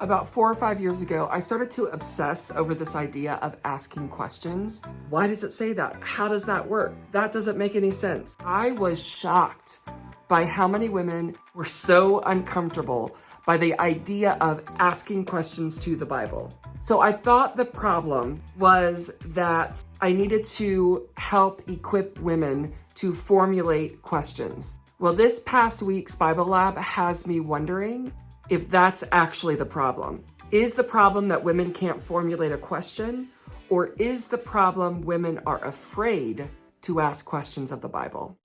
About 4 or 5 years ago, I started to obsess over this idea of asking questions. Why does it say that? How does that work? That doesn't make any sense. I was shocked by how many women were so uncomfortable by the idea of asking questions to the Bible. So I thought the problem was that I needed to help equip women to formulate questions. Well, this past week's Bible Lab has me wondering if that's actually the problem. Is the problem that women can't formulate a question, or is the problem women are afraid to ask questions of the Bible?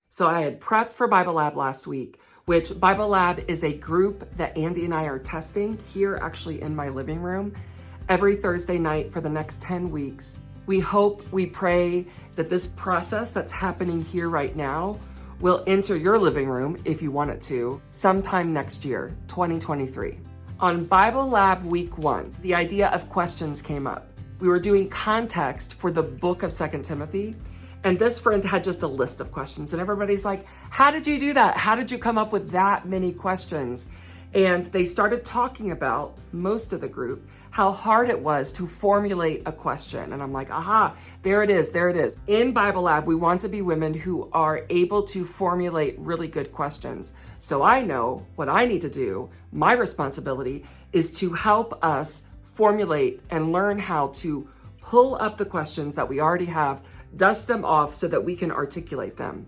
So I had prepped for Bible Lab last week, which Bible Lab is a group that Andy and I are testing here actually in my living room every Thursday night for the next 10 weeks. We hope, we pray that this process that's happening here right now will enter your living room, if you want it to, sometime next year, 2023. On Bible Lab week 1, the idea of questions came up. We were doing context for the book of 2 Timothy, and this friend had just a list of questions, and everybody's like, how did you do that? How did you come up with that many questions? And they started talking about, most of the group, how hard it was to formulate a question. And I'm like, aha, there it is, there it is. In Bible Lab, we want to be women who are able to formulate really good questions. So I know what I need to do. My responsibility is to help us formulate and learn how to pull up the questions that we already have, dust them off so that we can articulate them.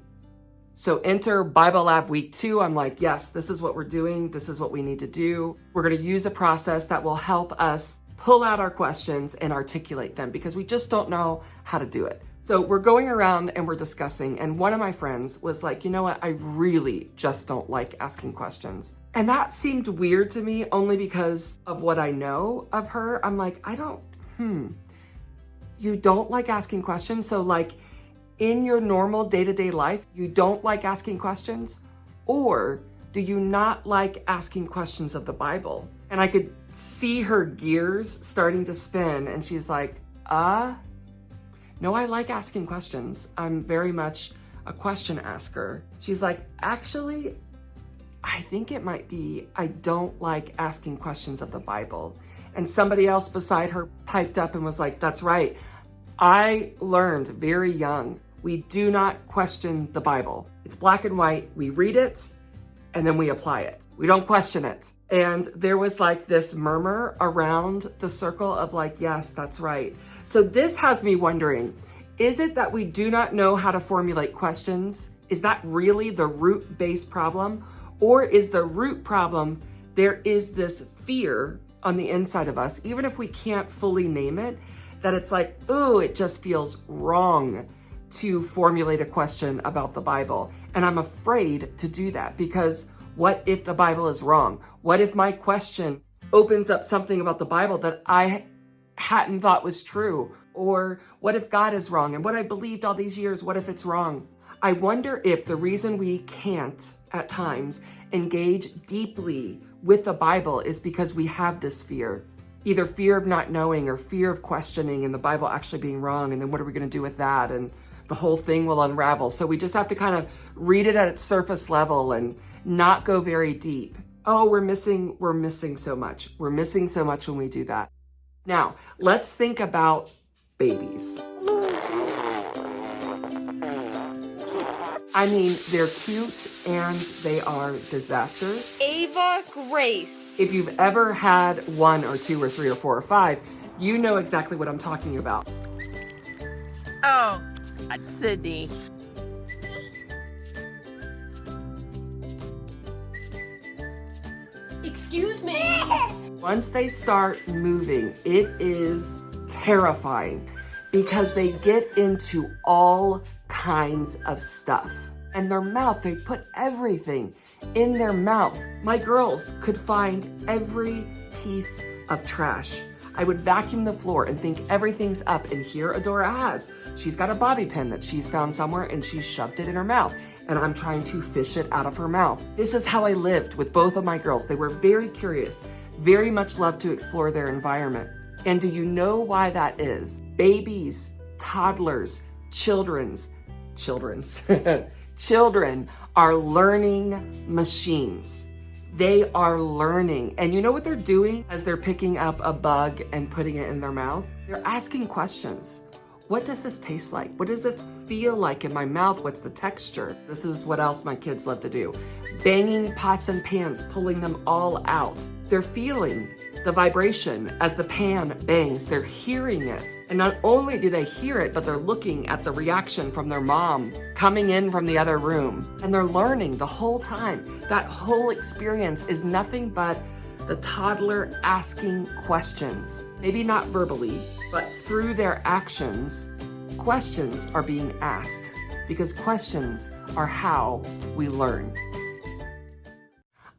So enter Bible Lab week 2. I'm like, yes, this is what we're doing. This is what we need to do. We're going to use a process that will help us pull out our questions and articulate them because we just don't know how to do it. So we're going around and we're discussing, and one of my friends was like, you know what? I really just don't like asking questions. And that seemed weird to me only because of what I know of her. I'm like, you don't like asking questions? So like in your normal day-to-day life, you don't like asking questions? Or do you not like asking questions of the Bible? And I could see her gears starting to spin and she's like, no, I like asking questions. I'm very much a question asker. She's like, actually, I think it might be I don't like asking questions of the Bible. And somebody else beside her piped up and was like, that's right. I learned very young, we do not question the Bible. It's black and white. We read it and then we apply it. We don't question it. And there was like this murmur around the circle of like, yes, that's right. So this has me wondering, is it that we do not know how to formulate questions? Is that really the root-based problem? Or is the root problem, there is this fear on the inside of us, even if we can't fully name it, that it's like, ooh, it just feels wrong to formulate a question about the Bible. And I'm afraid to do that because what if the Bible is wrong? What if my question opens up something about the Bible that I hadn't thought was true? Or what if God is wrong? And what I believed all these years, what if it's wrong? I wonder if the reason we can't at times engage deeply with the Bible is because we have this fear. Either fear of not knowing or fear of questioning and the Bible actually being wrong. And then what are we going to do with that? And the whole thing will unravel. So we just have to kind of read it at its surface level and not go very deep. Oh, we're missing so much. We're missing so much when we do that. Now, let's think about babies. I mean, they're cute and they are disasters. Ava Grace. If you've ever had 1 or 2 or 3 or 4 or 5, you know exactly what I'm talking about. Oh, that's Sydney. Excuse me. Once they start moving, it is terrifying because they get into all kinds of stuff. And their mouth, they put everything in their mouth. My girls could find every piece of trash. I would vacuum the floor and think everything's up, and here Adora has. She's got a bobby pin that she's found somewhere and she's shoved it in her mouth. and I'm trying to fish it out of her mouth. This is how I lived with both of my girls. They were very curious, very much loved to explore their environment. And do you know why that is? Babies, toddlers, children are learning machines. They are learning. And you know what they're doing as they're picking up a bug and putting it in their mouth? They're asking questions. What does this taste like? What does it feel like in my mouth? What's the texture? This is what else my kids love to do. Banging pots and pans, pulling them all out. They're feeling the vibration as the pan bangs. They're hearing it. And not only do they hear it, but they're looking at the reaction from their mom coming in from the other room. And they're learning the whole time. That whole experience is nothing but the toddler asking questions. Maybe not verbally, but through their actions, questions are being asked, because questions are how we learn.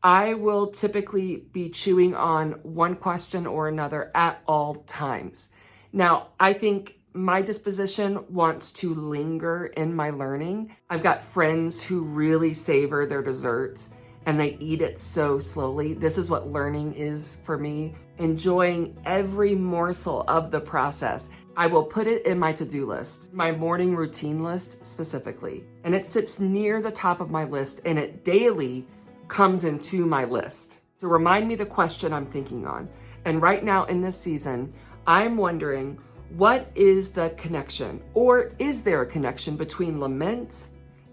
I will typically be chewing on one question or another at all times. Now, I think my disposition wants to linger in my learning. I've got friends who really savor their dessert and they eat it so slowly. This is what learning is for me, enjoying every morsel of the process. I will put it in my to-do list, my morning routine list specifically, and it sits near the top of my list, and it daily comes into my list to remind me the question I'm thinking on. And right now in this season, I'm wondering, what is the connection, or is there a connection between lament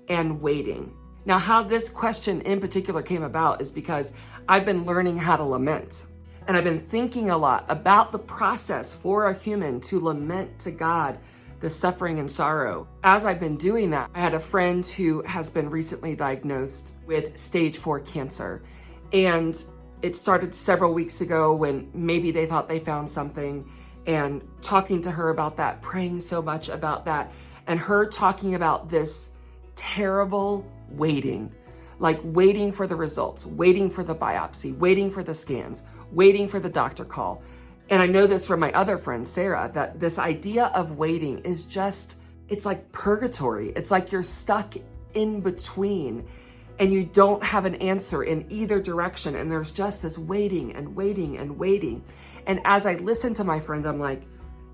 and waiting? Now, how this question in particular came about is because I've been learning how to lament. And I've been thinking a lot about the process for a human to lament to God the suffering and sorrow. As I've been doing that, I had a friend who has been recently diagnosed with stage 4 cancer. And it started several weeks ago when maybe they thought they found something, and talking to her about that, praying so much about that, and her talking about this terrible waiting, like waiting for the results, waiting for the biopsy, waiting for the scans, waiting for the doctor call. And I know this from my other friend, Sarah, that this idea of waiting is just, it's like purgatory. It's like you're stuck in between and you don't have an answer in either direction. And there's just this waiting and waiting and waiting. And as I listen to my friend, I'm like,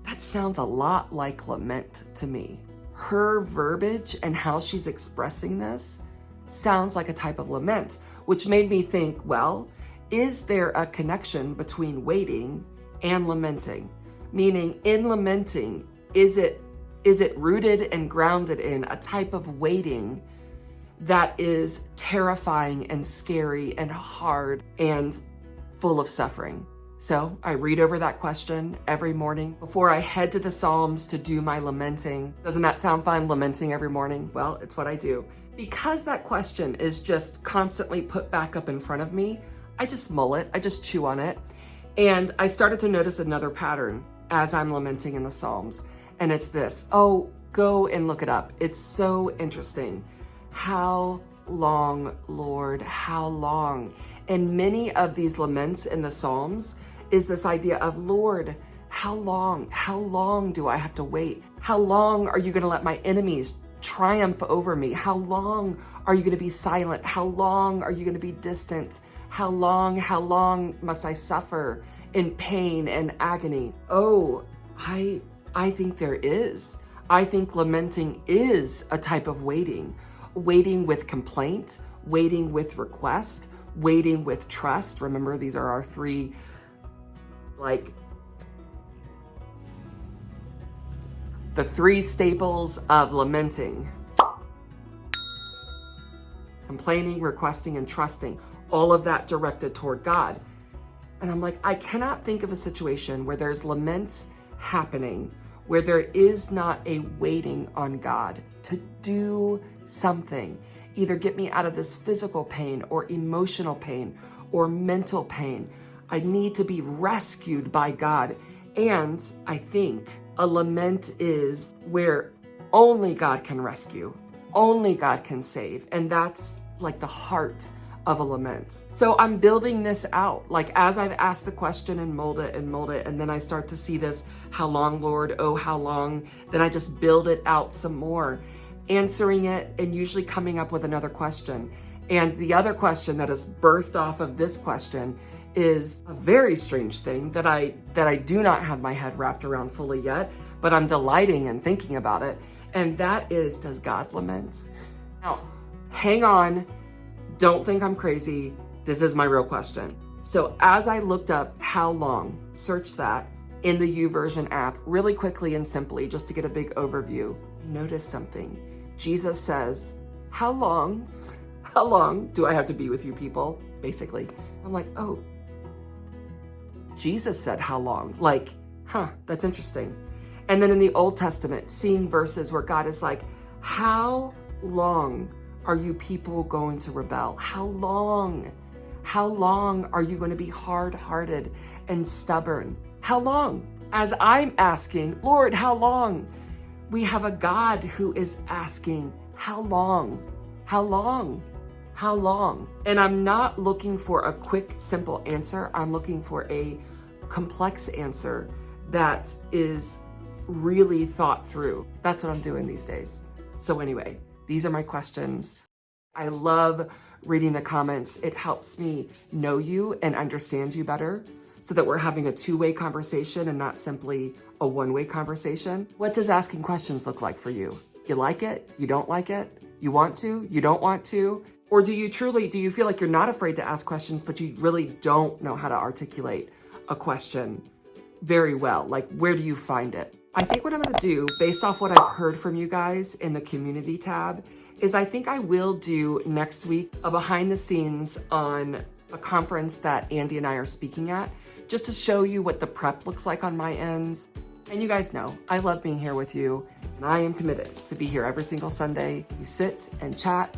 that sounds a lot like lament to me. Her verbiage and how she's expressing this sounds like a type of lament, which made me think, well, is there a connection between waiting and lamenting? Meaning, in lamenting, is it rooted and grounded in a type of waiting that is terrifying and scary and hard and full of suffering? So I read over that question every morning before I head to the Psalms to do my lamenting. Doesn't that sound fun, lamenting every morning? Well, it's what I do. Because that question is just constantly put back up in front of me, I just mull it, I just chew on it. And I started to notice another pattern as I'm lamenting in the Psalms. And it's this. Oh, go and look it up. It's so interesting. How long, Lord, how long? And many of these laments in the Psalms is this idea of, Lord, how long? How long do I have to wait? How long are you going to let my enemies triumph over me? How long are you going to be silent? How long are you going to be distant? How long must I suffer in pain and agony? Oh, I think there is. I think lamenting is a type of waiting. Waiting with complaint, waiting with request, waiting with trust. Remember, these are our three, the three staples of lamenting. Complaining, requesting, and trusting. All of that directed toward God. And I'm like, I cannot think of a situation where there's lament happening, where there is not a waiting on God to do something, either get me out of this physical pain or emotional pain or mental pain. I need to be rescued by God. And I think a lament is where only God can rescue, only God can save. And that's like the heart of a lament. So I'm building this out, like as I've asked the question and mold it, and then I start to see this, how long, Lord, oh, how long? Then I just build it out some more. answering it, and usually coming up with another question. And the other question that is birthed off of this question is a very strange thing that I do not have my head wrapped around fully yet, but I'm delighting and thinking about it. And that is, does God lament? Now, hang on. Don't think I'm crazy. This is my real question. So as I looked up how long, search that in the YouVersion app really quickly and simply, just to get a big overview, notice something. Jesus says, how long do I have to be with you people? Basically. I'm like, oh, Jesus said how long? Like, that's interesting. And then in the Old Testament, seeing verses where God is like, how long are you people going to rebel? How long? How long are you going to be hard-hearted and stubborn? How long? As I'm asking, Lord, how long? We have a God who is asking, how long? How long? How long? And I'm not looking for a quick, simple answer. I'm looking for a complex answer that is really thought through. That's what I'm doing these days. So anyway, these are my questions. I love reading the comments. It helps me know you and understand you better so that we're having a two-way conversation and not simply a one-way conversation. What does asking questions look like for you? You like it? You don't like it? You want to? You don't want to? Or do you feel like you're not afraid to ask questions, but you really don't know how to articulate a question very well? Like, where do you find it? I think what I'm gonna do, based off what I've heard from you guys in the community tab, is I think I will do next week a behind the scenes on a conference that Andy and I are speaking at, just to show you what the prep looks like on my ends. And you guys know, I love being here with you, and I am committed to be here every single Sunday. You sit and chat,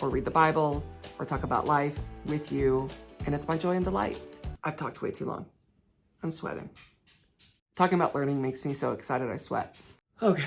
or read the Bible, or talk about life with you, and it's my joy and delight. I've talked way too long. I'm sweating. Talking about learning makes me so excited I sweat. Okay.